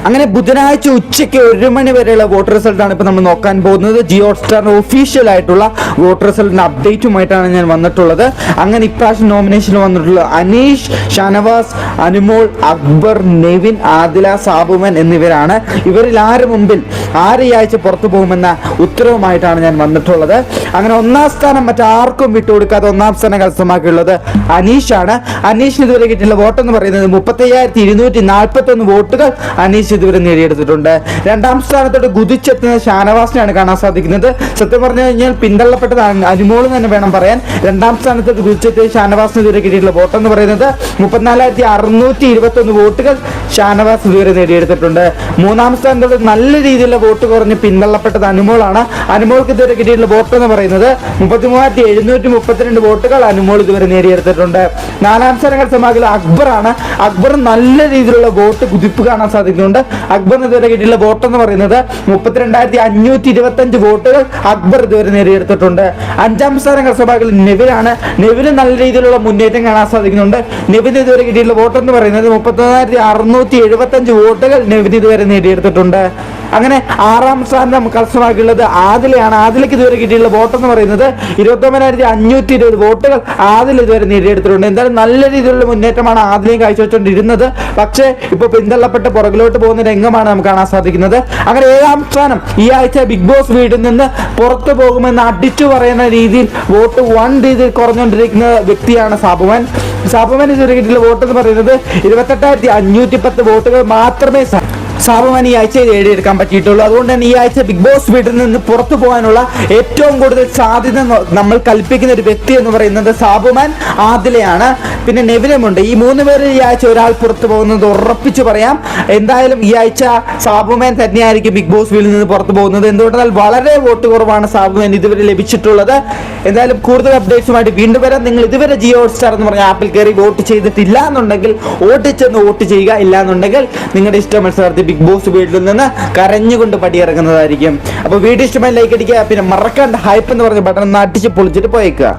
അങ്ങനെ ബുധനാഴ്ച ഉച്ചയ്ക്ക് 1 മണി വരെയുള്ള വോട്ടർ റിസൾട്ടാണ് ഇപ്പോൾ നമ്മൾ നോക്കാൻ പോകുന്നത്. ജിയോ ഹോട്ട്സ്റ്റാറിന്റെ ഒഫീഷ്യൽ ആയിട്ടുള്ള വോട്ടർ റിസൾട്ടിന്റെ അപ്ഡേറ്റുമായിട്ടാണ് ഞാൻ വന്നിട്ടുള്ളത്. അങ്ങനെ ഇപ്രാവശ്യം നോമിനേഷനിൽ വന്നിട്ടുള്ള അനീഷ്, ഷാനവാസ്, അനുമോൾ, അക്ബർ, നെവിൻ, ആദില, സാബുമൻ എന്നിവരാണ്. ഇവരിൽ ആര് മുമ്പിൽ ആര് ഈ ആഴ്ച പുറത്തു പോകുമെന്ന ഉത്തരവുമായിട്ടാണ് ഞാൻ വന്നിട്ടുള്ളത്. അങ്ങനെ ഒന്നാം സ്ഥാനം മറ്റാർക്കും വിട്ടുകൊടുക്കാതെ ഒന്നാം സ്ഥാനം കരസ്ഥമാക്കിയുള്ളത് അനീഷാണ്. അനീഷിന് ഇതുവരെ കിട്ടിയുള്ള വോട്ടെന്ന് പറയുന്നത് 35,241 വോട്ടുകൾ അനീഷ് ഇതുവരെ നേടിയെടുത്തിട്ടുണ്ട്. രണ്ടാം സ്ഥാനത്തോട് കുതിച്ചെത്തുന്ന ഷാനവാസിനെയാണ് കാണാൻ സാധിക്കുന്നത്. സത്യം പറഞ്ഞു കഴിഞ്ഞാൽ പിന്തള്ളപ്പെട്ടത് അനുമോൾ തന്നെ വേണം പറയാൻ. രണ്ടാം സ്ഥാനത്തോട് കുതിച്ചെത്തിയ ഷാനവാസിന് ഇതുവരെ കിട്ടിയിട്ടുള്ള വോട്ടെന്ന് പറയുന്നത് 34,621 വോട്ടുകൾ ഷാനവാസ് ഇതുവരെ നേടിയെടുത്തിട്ടുണ്ട്. മൂന്നാം സ്ഥാനത്തോട് നല്ല രീതിയിലുള്ള വോട്ട് കുറഞ്ഞ് പിന്തള്ളപ്പെട്ടത് അനുമോളാണ്. അനുമോൾക്ക് ഇതുവരെ കിട്ടിയിട്ടുള്ള വോട്ടെന്ന് പറയുന്നത് 33,732 വോട്ടുകൾ അനുമോൾ ഇതുവരെ നേടിയെടുത്തിട്ടുണ്ട്. നാലാം സ്ഥാനം കരസ്ഥമാക്കിയ അക്ബറാണ്. അക്ബർ നല്ല രീതിയിലുള്ള വോട്ട് കുതിപ്പ് കാണാൻ സാധിക്കുന്നുണ്ട്. അക്ബറിന് ഇതുവരെ കിട്ടിയുള്ള വോട്ടെന്ന് പറയുന്നത് 32,525 വോട്ടുകൾ അക്ബർ ഇതുവരെ നേടിയെടുത്തിട്ടുണ്ട്. അഞ്ചാം സ്ഥാനം കരസ്ഥമാക്കിയ നെവിനാണ്. നെവിന് നല്ല രീതിയിലുള്ള മുന്നേറ്റം കാണാൻ സാധിക്കുന്നുണ്ട്. നെവിന് ഇതുവരെ കിട്ടിയുള്ള വോട്ടെന്ന് പറയുന്നത് 34,675 വോട്ടുകൾ നെവിന് ഇതുവരെ നേടിയെടുത്തിട്ടുണ്ട്. അങ്ങനെ ആറാം സ്ഥാനം കരസ്ഥമാക്കിയുള്ളത് ആദിലയാണ്. ആദിലയ്ക്ക് ഇതുവരെ കിട്ടിയുള്ള വോട്ടെന്ന് പറയുന്നത് 29,520 വോട്ടുകൾ ആദിൽ ഇതുവരെ നേടിയെടുത്തിട്ടുണ്ട്. എന്തായാലും നല്ല രീതിയിലുള്ള മുന്നേറ്റമാണ് ആദിലയും കാഴ്ചവെച്ചുകൊണ്ടിരുന്നത്. പക്ഷേ ഇപ്പോൾ പിന്തള്ളപ്പെട്ട് പുറകിലോട്ട് പോകുന്ന രംഗമാണ് നമുക്ക് കാണാൻ സാധിക്കുന്നത്. അങ്ങനെ ഏഴാം സ്ഥാനം ഈ ആഴ്ച ബിഗ് ബോസ് വീട്ടിൽ നിന്ന് പുറത്തു പോകുമെന്ന് അടിച്ചു പറയുന്ന രീതിയിൽ വോട്ട് 1 രീതിയിൽ കുറഞ്ഞുകൊണ്ടിരിക്കുന്ന വ്യക്തിയാണ് സാബുമാൻ. സാബുമാൻ ഇതുവരെ കിട്ടിയുള്ള വോട്ടെന്ന് പറയുന്നത് 28,510 വോട്ടുകൾ മാത്രമേ സാബുമാൻ ഈ ആഴ്ച നേടിയെടുക്കാൻ പറ്റിയിട്ടുള്ളൂ. അതുകൊണ്ട് തന്നെ ഈ ആഴ്ച ബിഗ് ബോസ് വീട്ടിൽ നിന്ന് പുറത്തു പോകാനുള്ള ഏറ്റവും കൂടുതൽ സാധ്യത നമ്മൾ കൽപ്പിക്കുന്ന ഒരു വ്യക്തി എന്ന് പറയുന്നത് സാബുമാൻ, ആദിലയാണ്, പിന്നെ നെവിനുമുണ്ട്. ഈ 3 പേരിൽ ഈ ആഴ്ച ഒരാൾ പുറത്തു പോകുന്നത് ഉറപ്പിച്ചു പറയാം. എന്തായാലും ഈ ആഴ്ച സാബുമാൻ തന്നെയായിരിക്കും ബിഗ് ബോസ് വീട്ടിൽ നിന്ന് പുറത്തു പോകുന്നത്. എന്തുകൊണ്ടാൽ വളരെ വോട്ട് കുറവാണ് സാബുമാൻ ഇതുവരെ ലഭിച്ചിട്ടുള്ളത്. എന്തായാലും കൂടുതൽ അപ്ഡേറ്റ്സുമായിട്ട് വീണ്ടും വരാം. നിങ്ങൾ ഇതുവരെ ജിയോ ഹോട്ട്സ്റ്റാർ എന്ന് പറഞ്ഞ ആപ്പിൽ കയറി വോട്ട് ചെയ്തിട്ടില്ല എന്നുണ്ടെങ്കിൽ ഓടിച്ചെന്ന് വോട്ട് ചെയ്യുക. ഇല്ല എന്നുണ്ടെങ്കിൽ നിങ്ങളുടെ ഇഷ്ടം മത്സരത്തിൽ ബിഗ് ബോസ് വീട്ടിൽ നിന്ന് കരഞ്ഞുകൊണ്ട് പടിയിറങ്ങുന്നതായിരിക്കും. അപ്പോൾ വീഡിയോ ഇഷ്ടമായി ലൈക്ക് അടിക്കുക. പിന്നെ മറക്കാണ്ട് ഹൈപ്പ് എന്ന് പറഞ്ഞ ബട്ടൺ ഒന്ന് അടിച്ച് പൊളിച്ചിട്ട് പോയേക്കുക.